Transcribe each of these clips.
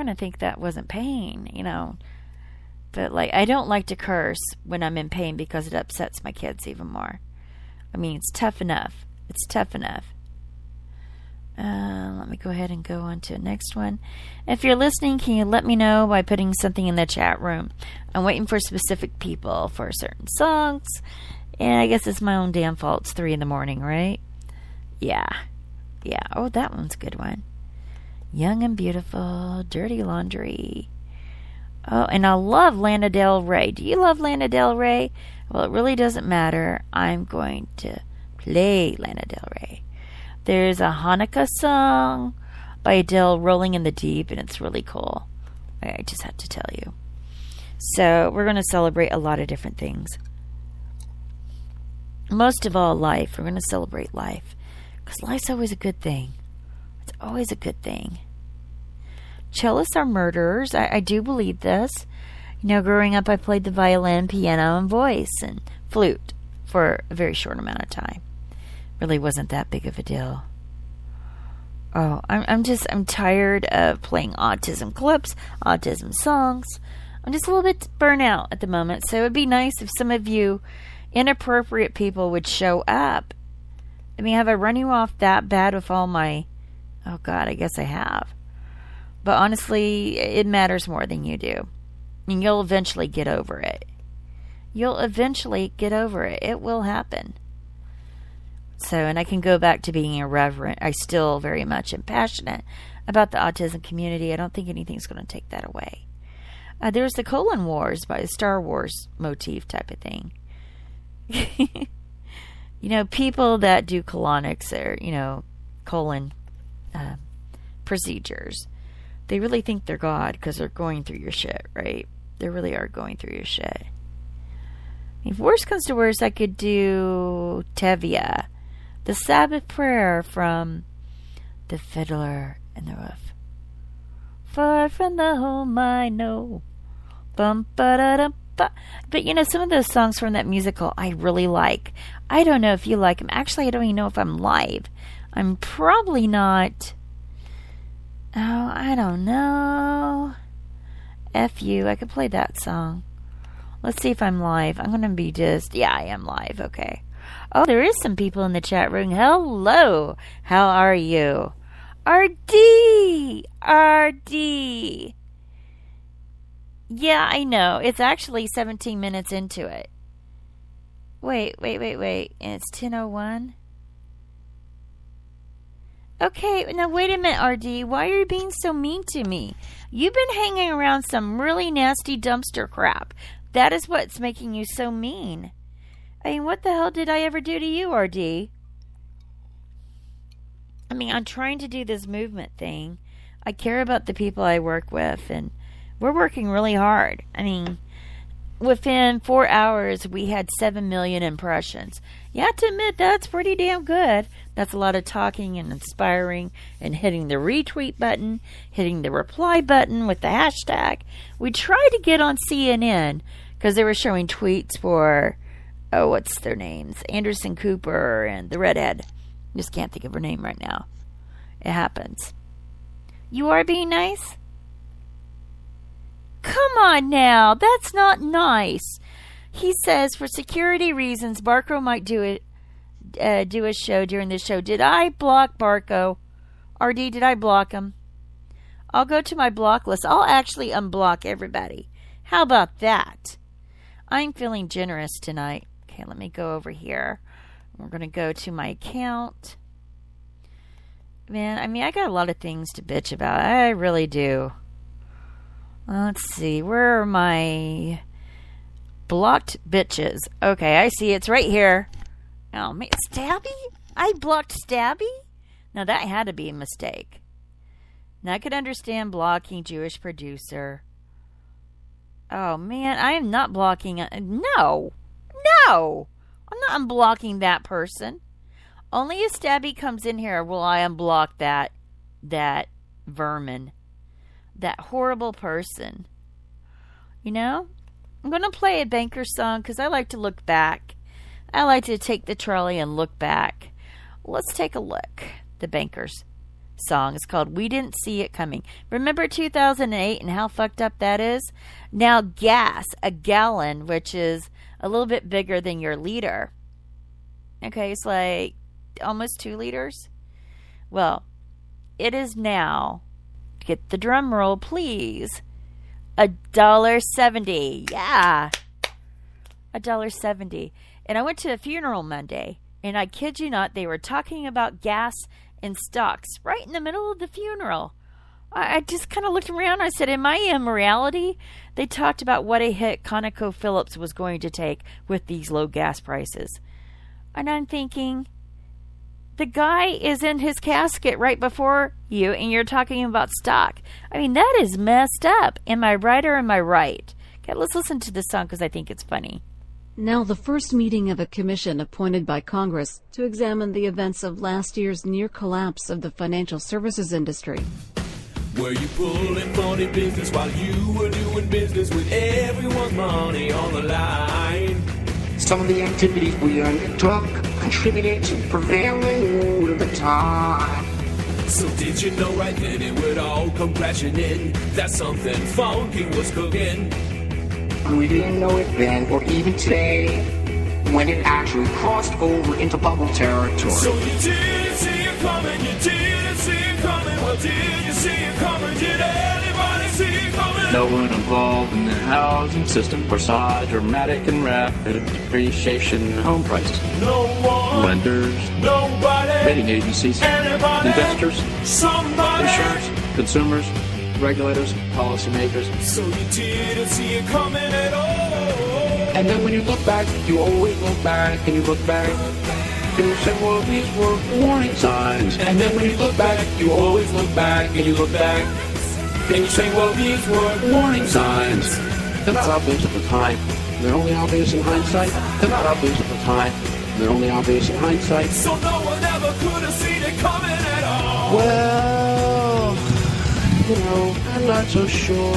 going to think that wasn't pain, you know. But, like, I don't like to curse when I'm in pain because it upsets my kids even more. I mean, it's tough enough. It's tough enough. Let me go ahead and go on to the next one. If you're listening, can you let me know by putting something in the chat room? I'm waiting for specific people for certain songs. And I guess it's my own damn fault. It's 3 in the morning, right? Yeah. Yeah. Oh, that one's a good one. Young and Beautiful, Dirty Laundry. Oh, and I love Lana Del Rey. Do you love Lana Del Rey? Well, it really doesn't matter. I'm going to play Lana Del Rey. There's a Hanukkah song by Adele, Rolling in the Deep, and it's really cool. I just have to tell you. So we're going to celebrate a lot of different things. Most of all, life. We're going to celebrate life. Because life's always a good thing. It's always a good thing. Cellists are murderers. I do believe this. You know, growing up, I played the violin, piano, and voice, and flute for a very short amount of time. Really wasn't that big of a deal. Oh, I'm tired of playing autism clips, autism songs. I'm just a little bit burnt out at the moment. So it would be nice if some of you inappropriate people would show up. I mean, have I run you off that bad with all my... Oh, God, I guess I have. But honestly, it matters more than you do. And you'll eventually get over it. You'll eventually get over it. It will happen. So, and I can go back to being irreverent. I still very much am passionate about the autism community. I don't think anything's going to take that away. There's the Colon Wars by the Star Wars motif type of thing. You know, people that do colonics or, you know, colon procedures, they really think they're God because they're going through your shit, right? They really are going through your shit. If worse comes to worse, I could do Tevye, the Sabbath prayer from The Fiddler in the Roof. Far from the home I know. Bum, ba-da-dum, ba. But you know, some of those songs from that musical I really like. I don't know if you like them. Actually, I don't even know if I'm live. I'm probably not. Oh, I don't know. F you. I could play that song. Let's see if I'm live. I'm going to be just... Yeah, I am live. Okay. Oh, there is some people in the chat room. Hello. How are you? RD. RD. Yeah, I know. It's actually 17 minutes into it. Wait. And it's 10:01? Okay, now wait a minute, RD. Why are you being so mean to me? You've been hanging around some really nasty dumpster crap. That is what's making you so mean. I mean, what the hell did I ever do to you, RD? I mean, I'm trying to do this movement thing. I care about the people I work with, and we're working really hard. I mean, within 4 hours, we had 7 million impressions. You have to admit, that's pretty damn good. That's a lot of talking and inspiring and hitting the retweet button, hitting the reply button with the hashtag. We tried to get on CNN because they were showing tweets for, oh, what's their names? Anderson Cooper and the redhead. Just can't think of her name right now. It happens. You are being nice? Come on now. That's not nice. He says, for security reasons, Barco might do a show during this show. Did I block Barco? RD, did I block him? I'll go to my block list. I'll actually unblock everybody. How about that? I'm feeling generous tonight. Okay, let me go over here. We're going to go to my account. Man, I mean, I got a lot of things to bitch about. I really do. Let's see. Where are my blocked bitches? Okay, I see. It's right here. Oh, man. Staby? I blocked Staby? Now, that had to be a mistake. Now, I could understand blocking Jewish producer. Oh, man. I am not blocking. No. I'm not unblocking that person. Only if Staby comes in here will I unblock that vermin. That horrible person. You know? I'm going to play a banker song because I like to look back. I like to take the trolley and look back. Let's take a look. The bankers. song. It's called We Didn't See It Coming. Remember 2008 and how fucked up that is? Now gas, a gallon, which is a little bit bigger than your liter. Okay, it's like almost 2 liters. Well, it is now, get the drum roll please, $1.70. Yeah, $1.70. And I went to a funeral Monday, and I kid you not, they were talking about gas in stocks right in the middle of the funeral. I just kind of looked around. I said, am I in reality? They talked about what a hit ConocoPhillips was going to take with these low gas prices. And I'm thinking, the guy is in his casket right before you, and you're talking about stock. I mean, that is messed up. Am I right or am I right? Okay, let's listen to this song because I think it's funny. Now the first meeting of a commission appointed by Congress to examine the events of last year's near collapse of the financial services industry. Were you pulling funny business while you were doing business with everyone's money on the line? Some of the activities we undertook contributed to prevailing mood of the time. So did you know right then it would all come crashing in, that something funky was cooking? We didn't know it then or even today, when it actually crossed over into bubble territory. So you didn't see it coming, you didn't see it coming. Well, did you see it coming? Did anybody see it coming? No one involved in the housing system foresaw dramatic and rapid depreciation in home prices. No one. Lenders. Nobody. Rating agencies. Anybody. Investors. Somebody. Insurance. Consumers. Regulators. Policymakers. So you didn't see it coming at all. And then when you look back, you always look back, and you look back, and you say, well, these were warning signs. And then when you look back, you always look back, and you look back, and you say, well, these were warning signs. They're not obvious at the time. They're only obvious in hindsight. They're not obvious at the time. They're only obvious in hindsight. So no one ever could have seen it coming at all. Well, I'm not so sure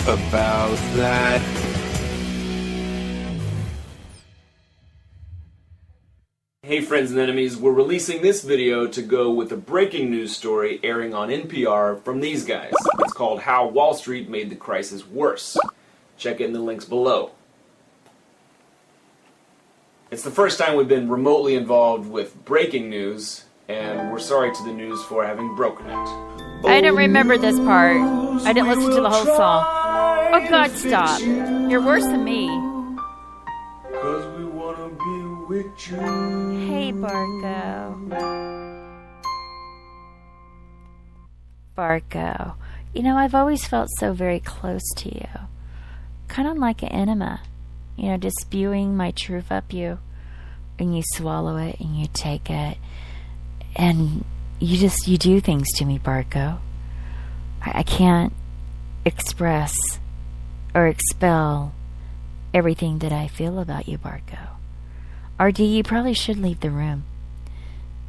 about that. Hey friends and enemies, we're releasing this video to go with a breaking news story airing on NPR from these guys. It's called How Wall Street Made the Crisis Worse. Check it in the links below. It's the first time we've been remotely involved with breaking news, and we're sorry to the news for having broken it. I don't remember this part. I didn't listen to the whole song. Oh God, stop. You're worse than me. 'Cause we wanna be with you. Hey, Barco. Barco. You know, I've always felt so very close to you. Kind of like an enema. You know, just spewing my truth up you. And you swallow it and you take it. And you do things to me, Barco. I can't express or expel everything that I feel about you, Barco. RD, you probably should leave the room.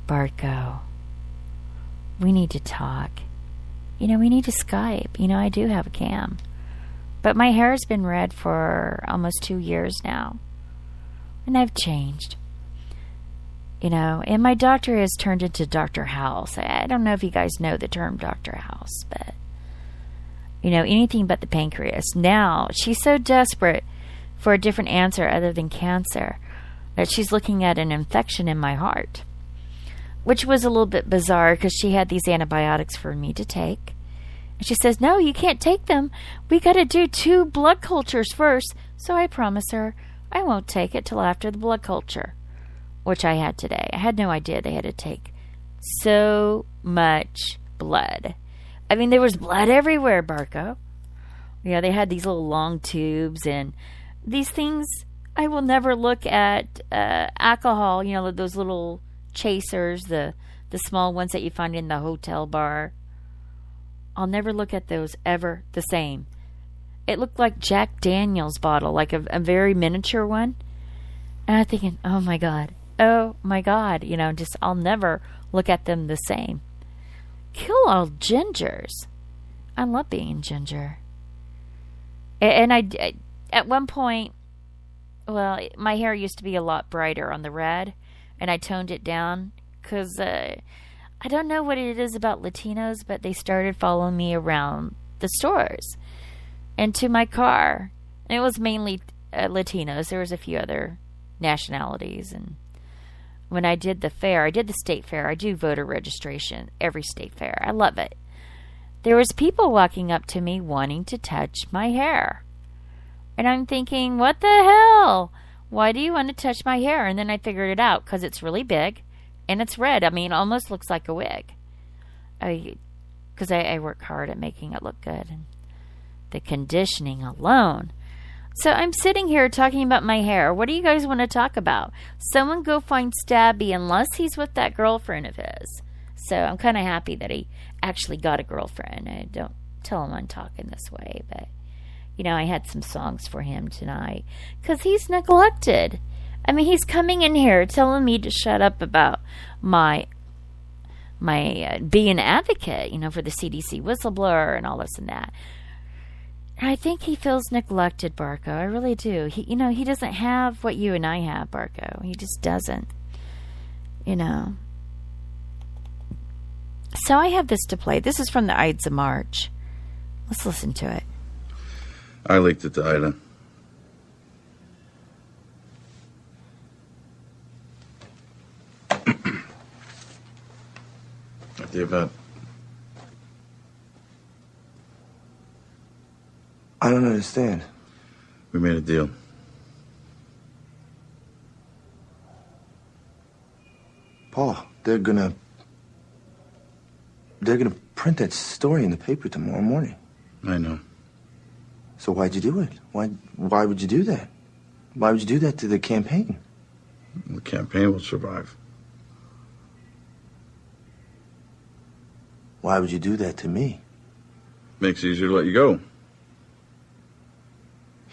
Barco, we need to talk. You know, we need to Skype. You know, I do have a cam. But my hair's been red for almost 2 years now. And I've changed. You know, and my doctor has turned into Dr. House. I don't know if you guys know the term Dr. House, but, you know, anything but the pancreas. Now, she's so desperate for a different answer other than cancer that she's looking at an infection in my heart, which was a little bit bizarre because she had these antibiotics for me to take. And she says, no, you can't take them. We got to do 2 blood cultures first. So I promise her I won't take it till after the blood culture, which I had today. I had no idea they had to take so much blood. I mean, there was blood everywhere, Barco. You know, they had these little long tubes and these things. I will never look at alcohol, you know, those little chasers, the small ones that you find in the hotel bar. I'll never look at those ever the same. It looked like Jack Daniel's bottle, like a very miniature one. And I'm thinking, oh my God, you know, just I'll never look at them the same. Kill all gingers. I love being ginger. And I at one point, well, my hair used to be a lot brighter on the red, and I toned it down because I don't know what it is about Latinos, but they started following me around the stores and to my car. And it was mainly Latinos. There was a few other nationalities. And when I did the fair, I did the state fair. I do voter registration every state fair. I love it. There was people walking up to me wanting to touch my hair. And I'm thinking, what the hell? Why do you want to touch my hair? And then I figured it out, because it's really big and it's red. I mean, it almost looks like a wig. Because I work hard at making it look good. And the conditioning alone. So I'm sitting here talking about my hair. What do you guys want to talk about? Someone go find Staby, unless he's with that girlfriend of his. So I'm kind of happy that he actually got a girlfriend. I don't tell him I'm talking this way, but you know, I had some songs for him tonight because he's neglected. I mean, he's coming in here telling me to shut up about my being an advocate, you know, for the CDC whistleblower and all this and that. I think he feels neglected, Barco. I really do. He doesn't have what you and I have, Barco. He just doesn't. You know. So I have this to play. This is from the Ides of March. Let's listen to it. I leaked it to Ida. At the event. I don't understand. We made a deal. Paul, they're gonna print that story in the paper tomorrow morning. I know. So why'd you do it? Why would you do that? Why would you do that to the campaign? The campaign will survive. Why would you do that to me? Makes it easier to let you go.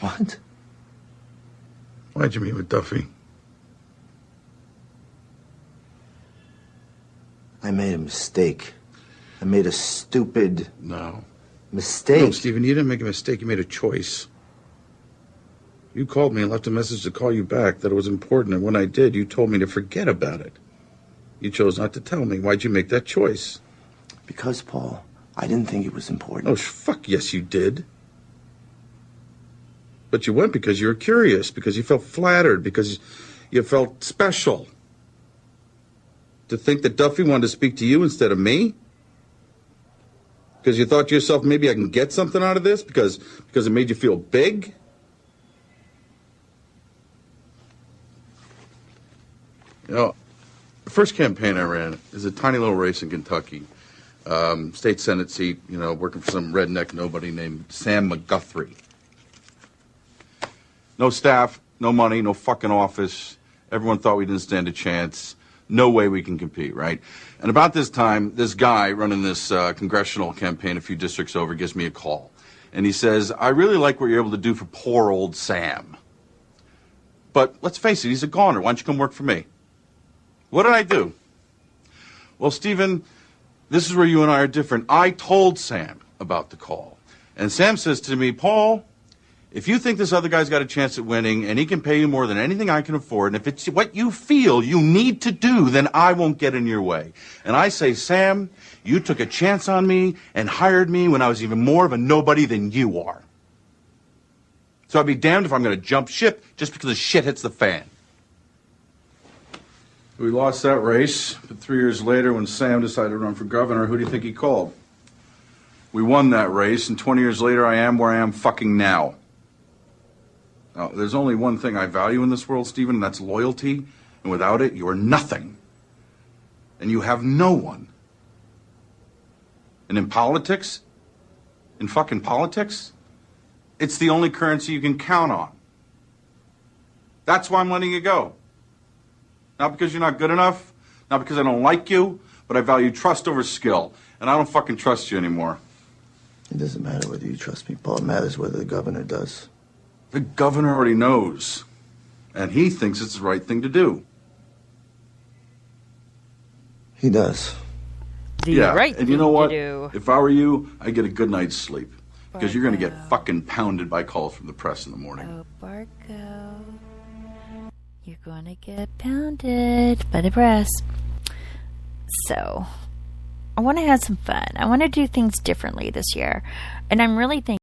What? Why'd you meet with Duffy? I made a mistake. I made a stupid mistake. No, Stephen, you didn't make a mistake. You made a choice. You called me and left a message to call you back, that it was important, and when I did, you told me to forget about it. You chose not to tell me. Why'd you make that choice? Because, Paul, I didn't think it was important. Oh, fuck yes, you did. But you went because you were curious, because you felt flattered, because you felt special. To think that Duffy wanted to speak to you instead of me? Because you thought to yourself, maybe I can get something out of this? Because it made you feel big? You know, the first campaign I ran is a tiny little race in Kentucky. State Senate seat, you know, working for some redneck nobody named Sam McGuthrie. No staff, no money, no fucking office. Everyone thought we didn't stand a chance. No way we can compete, right? And about this time, this guy running this congressional campaign a few districts over gives me a call. And he says, I really like what you're able to do for poor old Sam. But let's face it, he's a goner. Why don't you come work for me? What did I do? Well, Stephen, this is where you and I are different. I told Sam about the call. And Sam says to me, Paul, if you think this other guy's got a chance at winning and he can pay you more than anything I can afford, and if it's what you feel you need to do, then I won't get in your way. And I say, Sam, you took a chance on me and hired me when I was even more of a nobody than you are. So I'd be damned if I'm going to jump ship just because the shit hits the fan. We lost that race, but 3 years later when Sam decided to run for governor, who do you think he called? We won that race, and 20 years later I am where I am fucking now. Now, there's only one thing I value in this world, Stephen, and that's loyalty. And without it, you are nothing. And you have no one. And in politics, in fucking politics, it's the only currency you can count on. That's why I'm letting you go. Not because you're not good enough, not because I don't like you, but I value trust over skill. And I don't fucking trust you anymore. It doesn't matter whether you trust me, Paul. It matters whether the governor does. The governor already knows, and he thinks it's the right thing to do. He does. And you know what? If I were you, I'd get a good night's sleep. Because you're going to get fucking pounded by calls from the press in the morning. Oh, Barco. You're going to get pounded by the press. So, I want to have some fun. I want to do things differently this year. And I'm really thinking